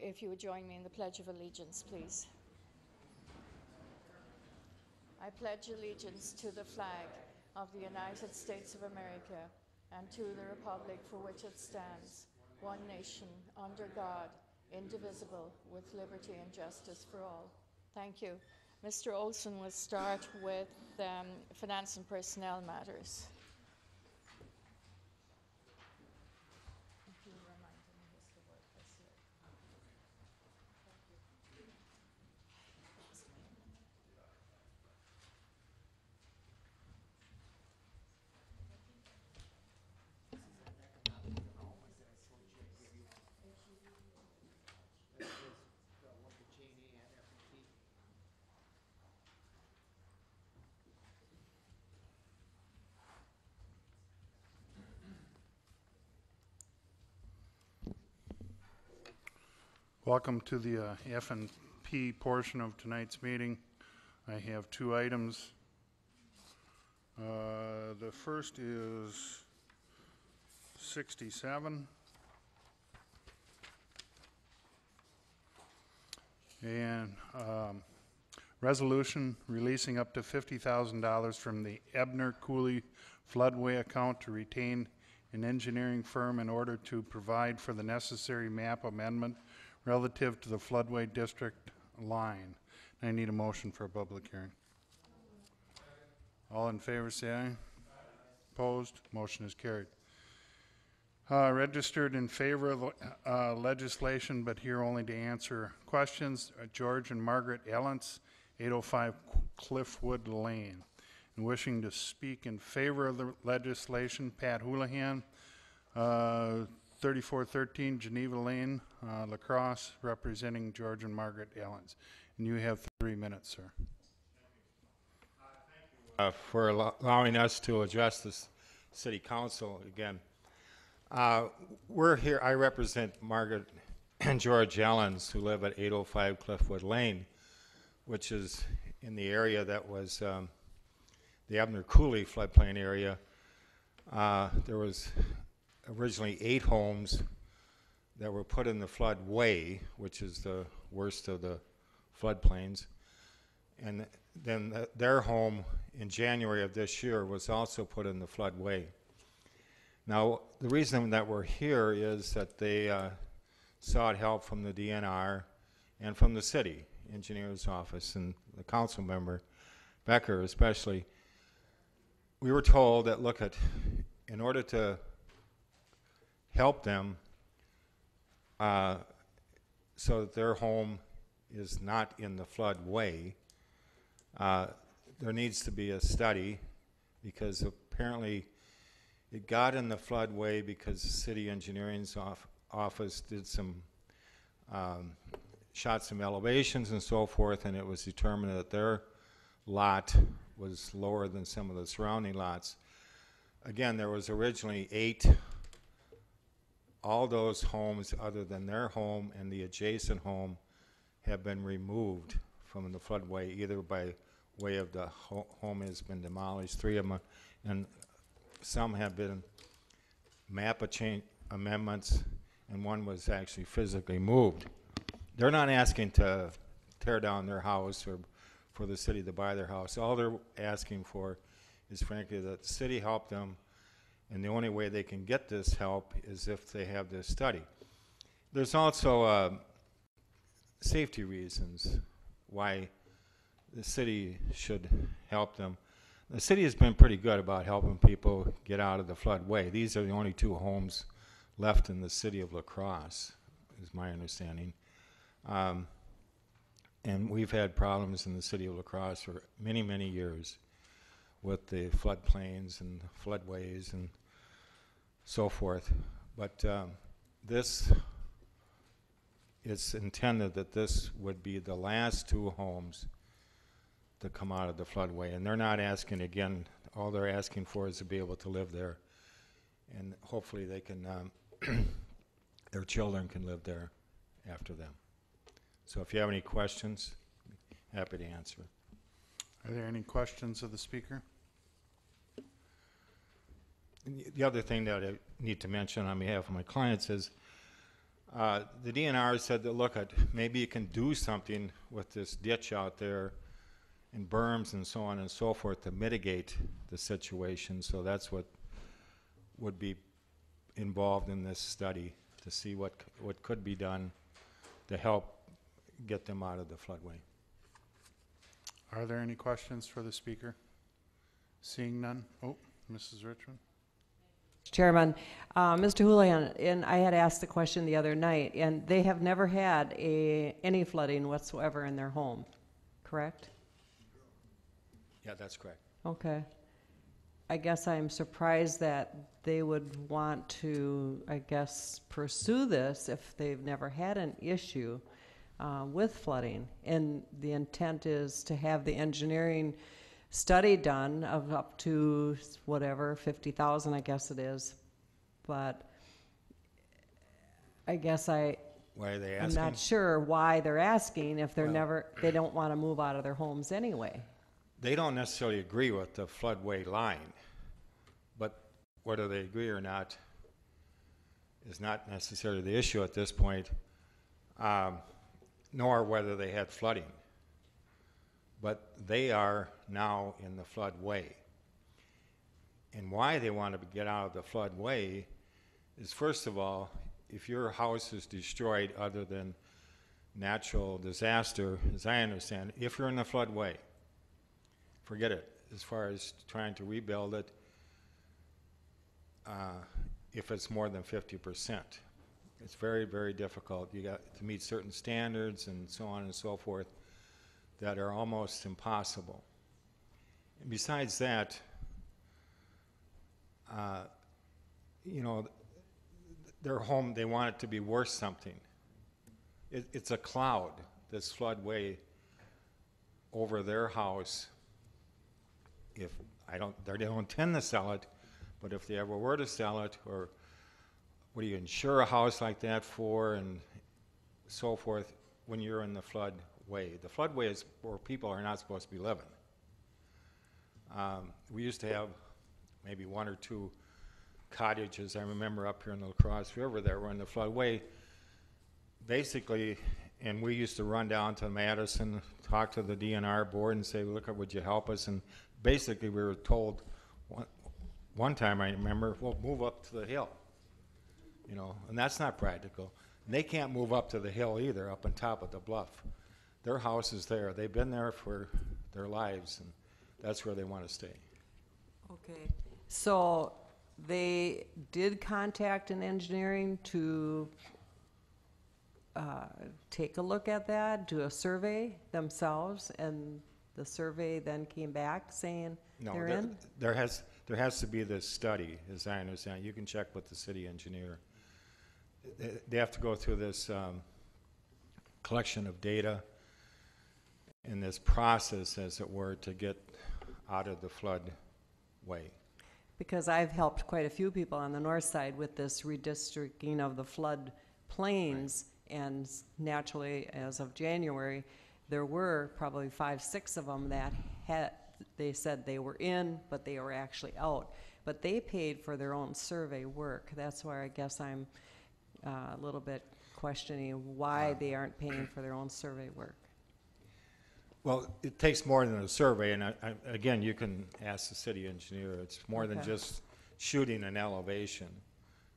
if you would join me in the Pledge of Allegiance, please. I pledge allegiance to the flag of the United States of America and to the republic for which it stands, one nation, under God, indivisible, with liberty and justice for all. Thank you. Mr. Olson will start with finance and personnel matters. Welcome to the F&P portion of tonight's meeting. I have two items. The first is 67. And resolution releasing up to $50,000 from the Ebner Cooley floodway account to retain an engineering firm in order to provide for the necessary map amendment relative to the floodway district line. I need a motion for a public hearing. All in favor say aye. Opposed? Motion is carried. Registered in favor of legislation, but here only to answer questions, George and Margaret Ellens, 805 Cliffwood Lane. And wishing to speak in favor of the legislation, Pat Houlihan, 3413 Geneva Lane, La Crosse, representing George and Margaret Ellens. And you have 3 minutes, sir. Thank you for allowing us to address this city council again. We're here, I represent Margaret and George Ellens, who live at 805 Cliffwood Lane, which is in the area that was the Ebner Cooley floodplain area. There was originally 8 homes that were put in the floodway, which is the worst of the floodplains. And then their home in January of this year was also put in the floodway. Now, the reason that we're here is that they sought help from the DNR and from the city engineer's office and the council member, Becker especially. We were told that, look, in order to help them so that their home is not in the floodway, there needs to be a study, because apparently it got in the floodway because the city engineering's office did some shot some elevations and so forth, and it was determined that their lot was lower than some of the surrounding lots. Again, there was originally 8. All those homes other than their home and the adjacent home have been removed from the floodway, either by way of the home has been demolished, 3 of them, and some have been map amendments, and one was actually physically moved. They're not asking to tear down their house or for the city to buy their house. All they're asking for is, frankly, that the city help them, and the only way they can get this help is if they have this study. There's also safety reasons why the city should help them. The city has been pretty good about helping people get out of the floodway. These are the only 2 homes left in the city of La Crosse, is my understanding. And we've had problems in the city of La Crosse for many, many years with the floodplains and floodways and so forth. But this is intended that this would be the last 2 homes to come out of the floodway. And they're not asking, again, all they're asking for is to be able to live there. And hopefully they can, their children can live there after them. So if you have any questions, happy to answer. Are there any questions of the speaker? The other thing that I need to mention on behalf of my clients is The DNR said that, look, maybe you can do something with this ditch out there and berms and so on and so forth to mitigate the situation. So that's what would be involved in this study, to see what could be done to help get them out of the floodway. Are there any questions for the speaker? Seeing none. Oh, Mrs. Richmond. Chairman, Mr. Houlihan, and I had asked the question the other night, and they have never had any flooding whatsoever in their home, correct? Yeah, that's correct. Okay. I guess I'm surprised that they would want to, I guess, pursue this if they've never had an issue with flooding. And the intent is to have the engineering study done of up to whatever, 50,000, I guess it is. But I guess Why are they I'm asking? not sure why they're asking if they're they don't want to move out of their homes anyway. They don't necessarily agree with the floodway line, but whether they agree or not is not necessarily the issue at this point, nor whether they had flooding. But they are now in the floodway. And why they want to get out of the floodway is, first of all, if your house is destroyed other than natural disaster, as I understand, if you're in the floodway, forget it. As far as trying to rebuild it, if it's more than 50%. It's very, very difficult. You got to meet certain standards and so on and so forth that are almost impossible. And besides that, you know, their home, they want it to be worth something. It's a cloud, this floodway over their house. If they don't intend to sell it, but if they ever were to sell it, or what do you insure a house like that for, and so forth, when you're in the floodway. The floodway is where people are not supposed to be living. We used to have maybe one or two cottages, I remember, up here in the Crosse River that were in the floodway. Basically, and we used to run down to Madison, talk to the DNR board and say, look, would you help us? And basically we were told, one time I remember, well, move up to the hill. You know, and that's not practical. And they can't move up to the hill either, up on top of the bluff. Their house is there. They've been there for their lives, and that's where they want to stay. Okay. So they did contact an engineering to take a look at that, do a survey themselves, and the survey then came back saying they're in? There has to be this study, as I understand. You can check with the city engineer. They have to go through this collection of data in this process, as it were, to get out of the floodway. Because I've helped quite a few people on the north side with this redistricting of the flood plains, and naturally, as of January, there were probably 5, 6 of them that they said they were in, but they were actually out. But they paid for their own survey work. That's why I guess I'm a little bit questioning why they aren't paying for their own survey work. Well, it takes more than a survey, and again, you can ask the city engineer. It's more than Okay. just shooting an elevation.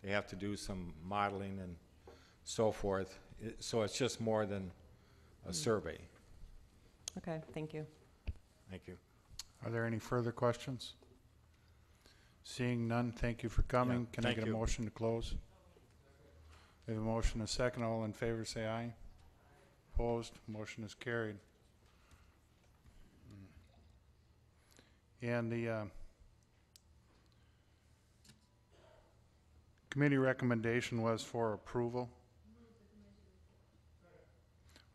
They have to do some modeling and so forth. So it's just more than a survey. Okay, thank you. Thank you. Are there any further questions? Seeing none, thank you for coming. Yeah, Can I thank get a you. motion to close? We have a motion, a second. All in favor, say aye. Opposed? Motion is carried. And the committee recommendation was for approval.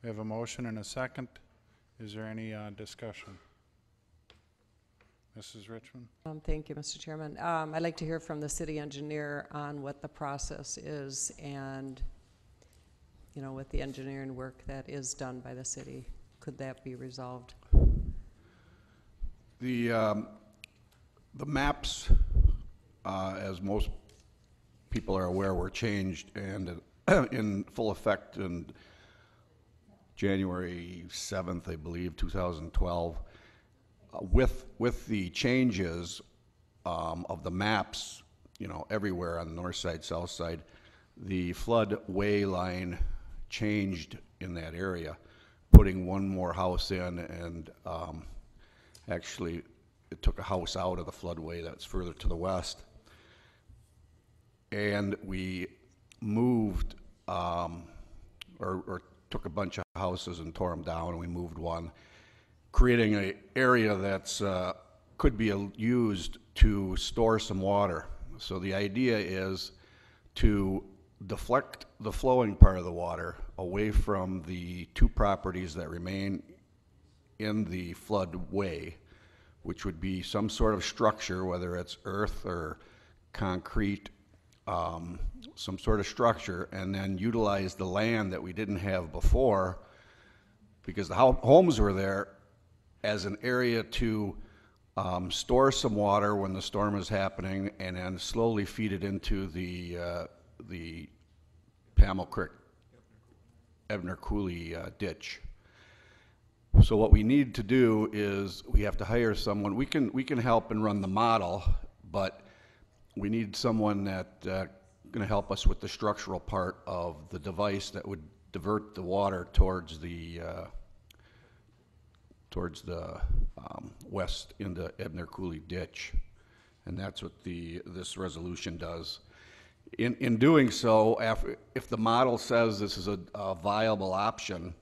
We have a motion and a second. Is there any discussion? Mrs. Richmond? Thank you, Mr. Chairman. I'd like to hear from the city engineer on what the process is, and, you know, with the engineering work that is done by the city, could that be resolved? The maps, as most people are aware, were changed, and in full effect in January 7th, I believe, 2012. With the changes of the maps, you know, everywhere on the north side, south side, the floodway line changed in that area, putting one more house in, and actually it took a house out of the floodway that's further to the west. And we moved, or took a bunch of houses and tore them down, and we moved one, creating an area that's could be used to store some water. So the idea is to deflect the flowing part of the water away from the two properties that remain in the floodway, which would be some sort of structure, whether it's earth or concrete, some sort of structure, and then utilize the land that we didn't have before, because the homes were there, as an area to store some water when the storm is happening, and then slowly feed it into the Pamel Creek, Ebner Coulee ditch. So what we need to do is we have to hire someone. We can help and run the model, but we need someone that going to help us with the structural part of the device that would divert the water towards the west into Ebner Coulee ditch, and that's what this resolution does. In doing so, if the model says this is a viable option,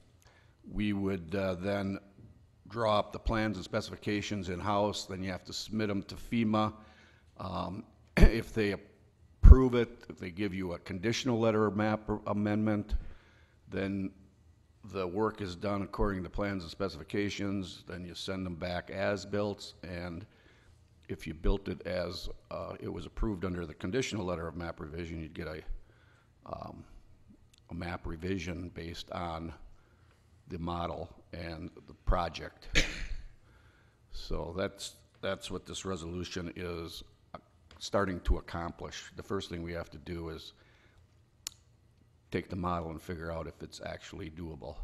we would then draw up the plans and specifications in-house. Then you have to submit them to FEMA. If they approve it, if they give you a conditional letter of map amendment, then the work is done according to plans and specifications. Then you send them back as built, and if you built it as it was approved under the conditional letter of map revision, you'd get a map revision based on the model and the project. So that's what this resolution is starting to accomplish. The first thing we have to do is take the model and figure out if it's actually doable.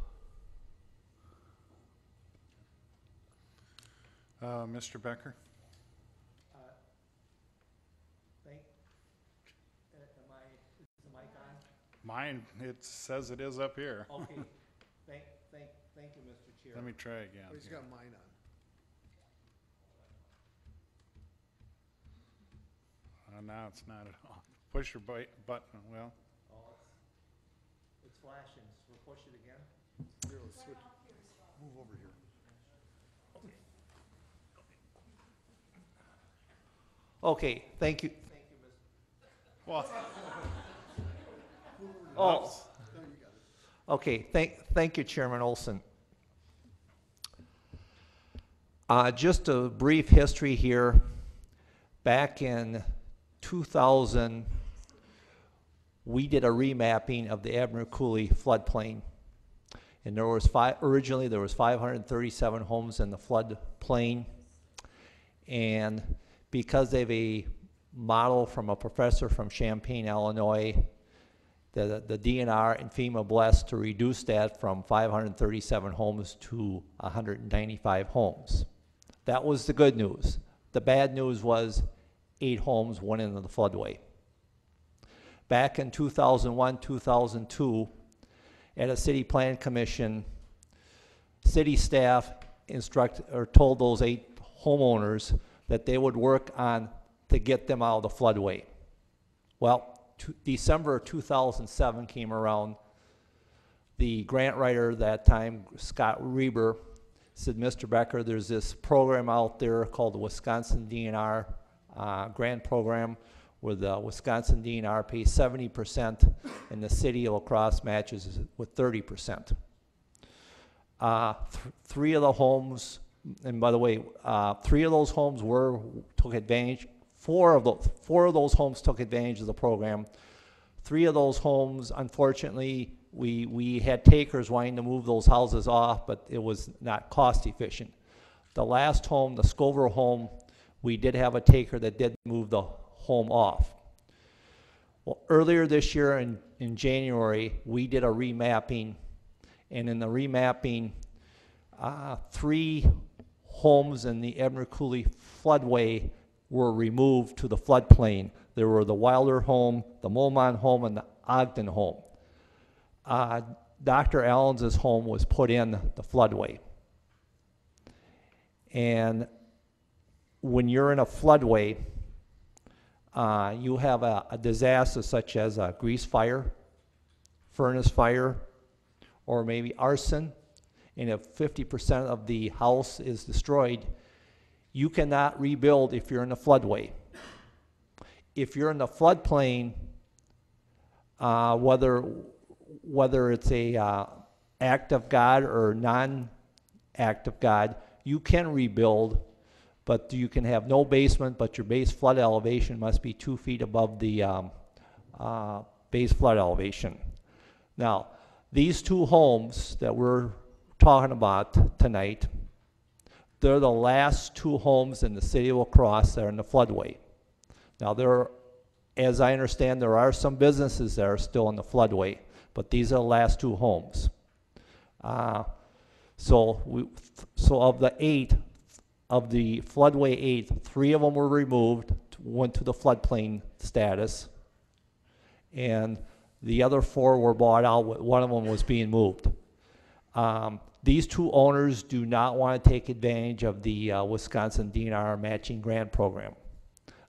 Mr. Becker? Is the mic on? Mine, it says it is up here. Okay. Thank you, Mr. Chair. Let me try again. He's got mine on. Now it's not at all. Push your button, well. Oh, it's flashing, so we'll push it again. Here, let's switch. Move over here. Okay, thank you. Thank you, Mr. Well, Oh. Okay, thank you, Chairman Olson. Just a brief history here. Back in 2000, we did a remapping of the Ebner Coulee floodplain. And there was originally there was 537 homes in the floodplain. And because they have a model from a professor from Champaign, Illinois, the DNR and FEMA blessed to reduce that from 537 homes to 195 homes. That was the good news. The bad news was 8 homes went into the floodway. Back in 2001, 2002, at a city plan commission, city staff told those 8 homeowners that they would work on to get them out of the floodway. Well, December of 2007 came around. The grant writer that time, Scott Reber, said, Mr. Becker, there's this program out there called the Wisconsin DNR grant program, where the Wisconsin DNR pays 70% and the city of La Crosse matches with 30%. 3 of the homes, and by the way, 3 of those homes took advantage. 4 of those homes took advantage of the program. 3 of those homes, unfortunately, we had takers wanting to move those houses off, but it was not cost efficient. The last home, the Scover home, we did have a taker that did move the home off. Well, earlier this year in in January, we did a remapping, and in the remapping, 3 homes in the Abner Cooley floodway were removed to the floodplain. There were the Wilder home, the Molman home, and the Ogden home. Dr. Allen's home was put in the floodway. And when you're in a floodway, you have a disaster such as a grease fire, furnace fire, or maybe arson, and if 50% of the house is destroyed, you cannot rebuild if you're in a floodway. If you're in the floodplain, whether it's a act of God or non-act of God, you can rebuild, but you can have no basement, but your base flood elevation must be 2 feet above the base flood elevation. Now, these 2 homes that we're talking about tonight, they're the last 2 homes in the city of Crosse that are in the floodway. Now, as I understand, there are some businesses that are still in the floodway, but these are the last 2 homes. So of the 8, of the floodway 8, 3 of them were removed, went to the floodplain status, and the other 4 were bought out. One of them was being moved. These 2 owners do not want to take advantage of the Wisconsin DNR matching grant program.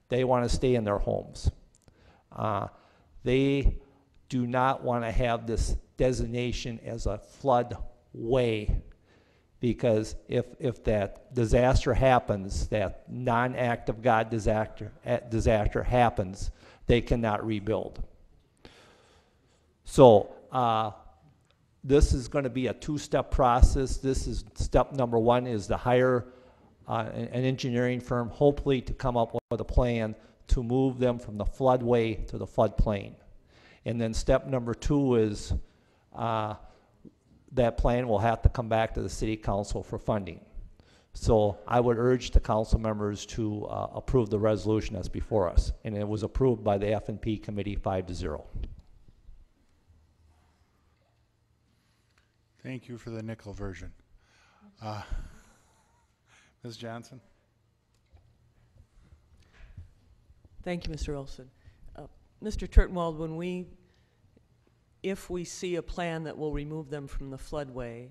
They want to stay in their homes. They do not want to have this designation as a floodway, because if that disaster happens, that non-act of God disaster happens, they cannot rebuild. So this is going to be a 2-step process. This is step number 1 is to hire an engineering firm, hopefully to come up with a plan to move them from the floodway to the floodplain. And then step number 2 is that plan will have to come back to the city council for funding. So I would urge the council members to approve the resolution that's before us. And it was approved by the F&P committee 5-0. Thank you for the nickel version. Ms. Johnson? Thank you, Mr. Olson. Mr. Turtenwald, if we see a plan that will remove them from the floodway,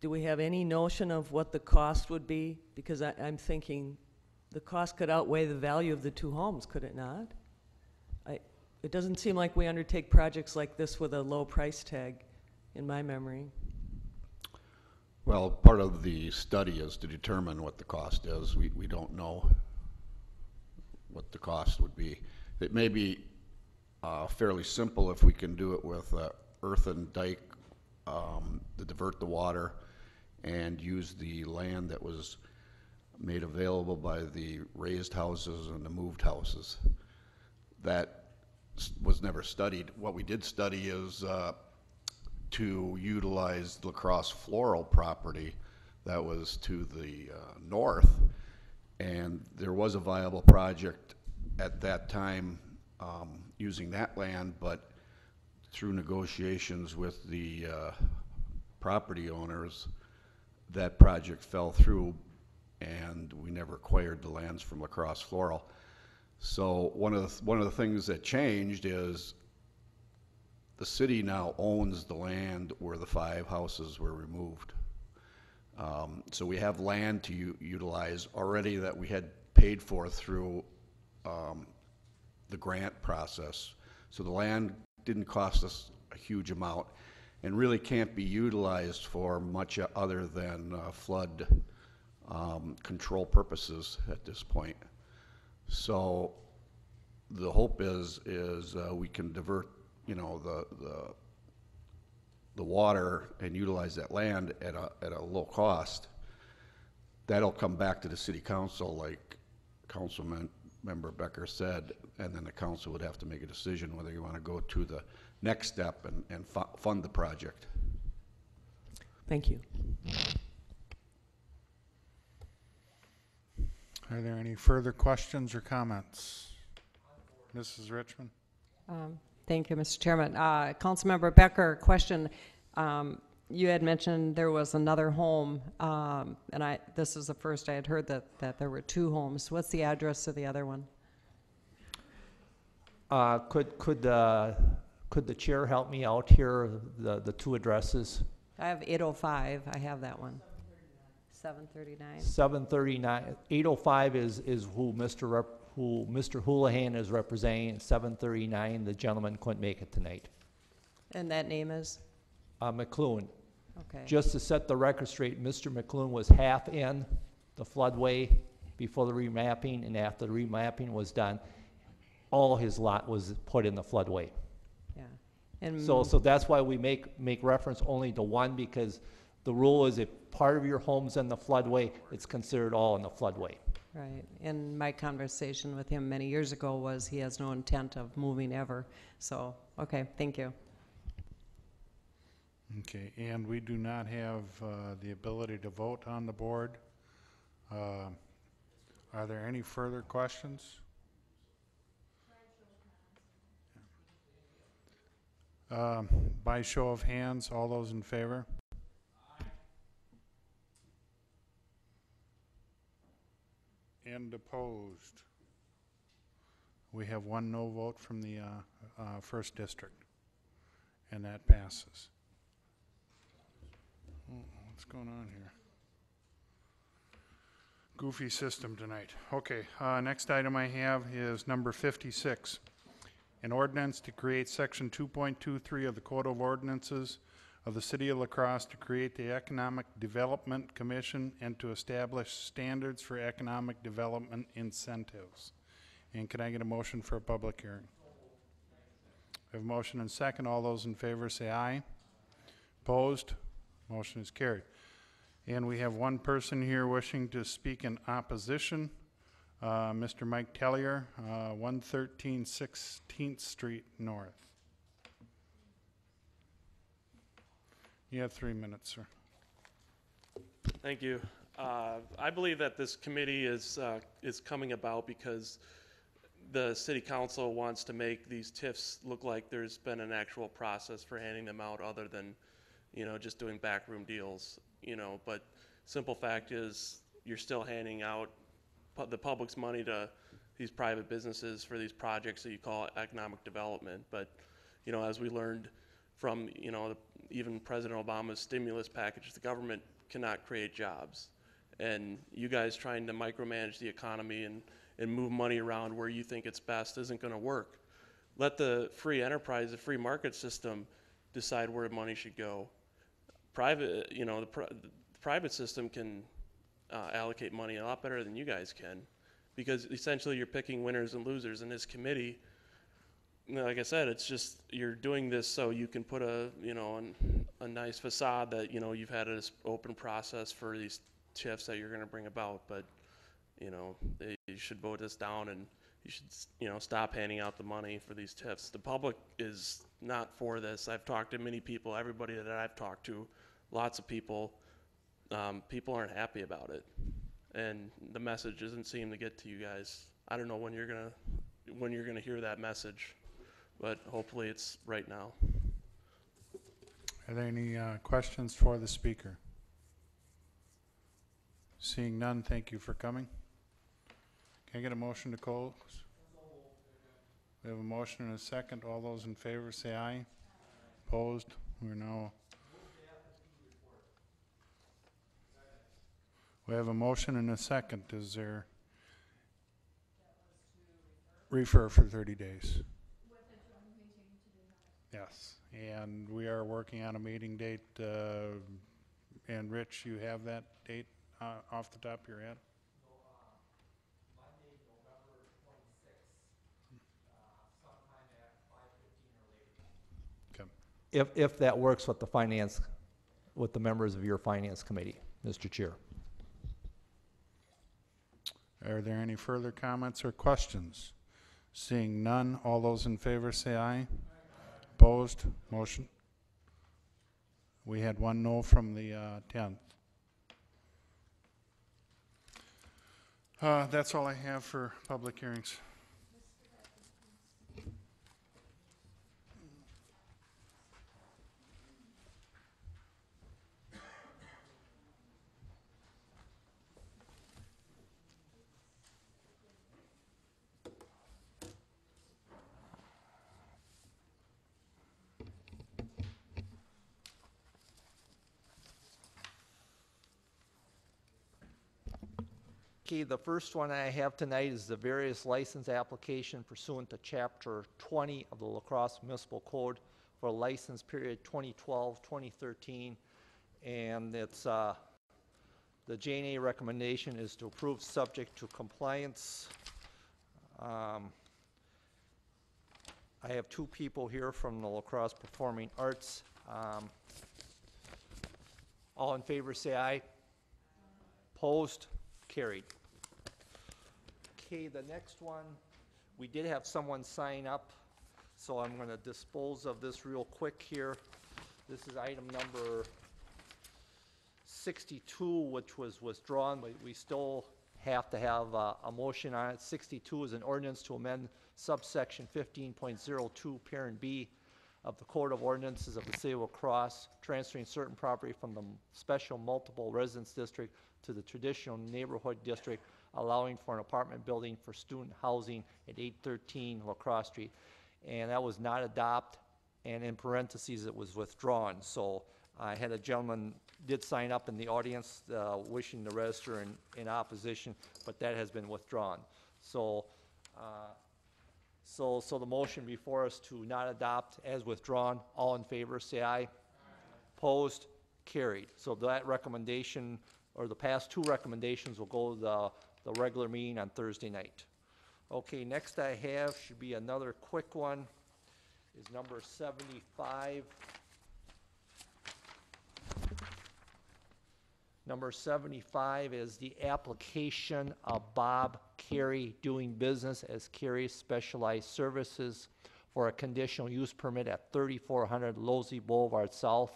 do we have any notion of what the cost would be? Because I'm thinking the cost could outweigh the value of the 2 homes, could it not? It doesn't seem like we undertake projects like this with a low price tag, in my memory. Well, part of the study is to determine what the cost is. We don't know what the cost would be. It may be fairly simple if we can do it with earthen dike to divert the water and use the land that was made available by the raised houses and the moved houses. That was never studied. What we did study is to utilize La Crosse floral property that was to the north, and there was a viable project at that time using that land, but through negotiations with the property owners, that project fell through and we never acquired the lands from La Crosse Floral. So one of the things that changed is the city now owns the land where the 5 houses were removed. So we have land to utilize already that we had paid for through the grant process. So the land didn't cost us a huge amount and really can't be utilized for much other than flood control purposes at this point. So the hope is we can divert, the water and utilize that land at a low cost. That'll come back to the city council, like Councilman Member Becker said, and then the council would have to make a decision whether you want to go to the next step and fund the project. Thank you. Are there any further questions or comments? Mrs. Richmond? Thank you, Mr. Chairman. Councilmember Becker, question. You had mentioned there was another home, and this is the first I had heard that there were two homes. What's the address of the other one? Could the chair help me out here, the two addresses? I have 805. I have that one. 739. 739, 805 is who Mr. Houlihan is representing. 739, the gentleman couldn't make it tonight. And that name is? McClune. Okay. Just to set the record straight, Mr. McClune was half in the floodway before the remapping, and after the remapping was done, all his lot was put in the floodway. Yeah. And So that's why we make reference only to one, because the rule is if part of your home's in the floodway, it's considered all in the floodway. right. And my conversation with him many years ago was he has no intent of moving ever. So, okay, thank you. Okay, and we do not have the ability to vote on the board. Are there any further questions? By show of hands, all those in favor? And opposed? We have one no vote from the first district, and that passes. What's going on here? Goofy system tonight. Okay, next item I have is number 56. An ordinance to create section 2.23 of the Code of Ordinances of the City of La Crosse to create the Economic Development Commission and to establish standards for economic development incentives. And can I get a motion for a public hearing? We have a motion and second. All those in favor say aye. Opposed? Motion is carried. And we have one person here wishing to speak in opposition. Mr. Mike Tellier, 113 16th Street North. You have 3 minutes, sir. Thank you. I believe that this committee is coming about because the city council wants to make these TIFs look like there's been an actual process for handing them out other than, just doing backroom deals, but simple fact is you're still handing out the public's money to these private businesses for these projects that you call economic development. But, as we learned from, even President Obama's stimulus package, the government cannot create jobs. And you guys trying to micromanage the economy and move money around where you think it's best isn't going to work. Let the free enterprise, the free market system decide where money should go. Private, the private system can allocate money a lot better than you guys can, because essentially you're picking winners and losers in this committee. Like I said, it's just you're doing this so you can put a nice facade that you've had an open process for these TIFs that you're going to bring about. But you should vote this down, and you should stop handing out the money for these TIFs. The public is not for this. I've talked to many people, everybody that I've talked to, lots of people. People aren't happy about it, and the message doesn't seem to get to you guys. I don't know when you're gonna hear that message, but hopefully it's right now. Are there any questions for the speaker? Seeing none, thank you for coming. Can I get a motion to close? We have a motion and a second. All those in favor say aye. Opposed? We're now. We have a motion and a second. Is there? Refer for 30 days. Yes, and we are working on a meeting date. And Rich, you have that date off the top of your head? Monday, November 26th, sometime at 5:15 or later. Okay. If that works with with the members of your finance committee, Mr. Chair. Are there any further comments or questions? Seeing none, all those in favor say aye. Opposed? Motion. We had one no from the 10th. That's all I have for public hearings. Okay, the first one I have tonight is the various license application pursuant to Chapter 20 of the La Crosse Municipal Code for license period 2012-2013. And it's, the J&A recommendation is to approve subject to compliance. I have two people here from the La Crosse Performing Arts. All in favor, say aye. Opposed? Carried. Okay, the next one, we did have someone sign up, so I'm going to dispose of this real quick here. This is item number 62, which was withdrawn, but we still have to have a motion on it. 62 is an ordinance to amend subsection 15.02, parent B of the Code of Ordinances of the City of La Crosse, transferring certain property from the special multiple residence district to the traditional neighborhood district, allowing for an apartment building for student housing at 813 La Crosse Street. And that was not adopted, and in parentheses, it was withdrawn. So I had a gentleman did sign up in the audience wishing to register in opposition, but that has been withdrawn. So, so the motion before us to not adopt as withdrawn, all in favor, say aye. Opposed? Carried. So that recommendation, or the past two recommendations, will go to the regular meeting on Thursday night. Okay, next I have should be another quick one, is number 75. Number 75 is the application of Bob Carey doing business as Carey Specialized Services for a conditional use permit at 3400 Losey Boulevard South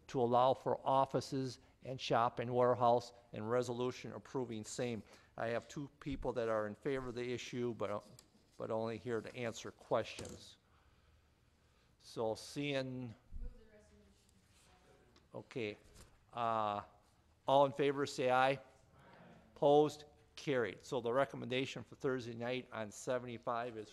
to allow for offices and shop and warehouse, and resolution approving same. I have two people that are in favor of the issue, but only here to answer questions. So seeing. Okay. All in favor, say aye. Opposed? Carried. So the recommendation for Thursday night on 75 is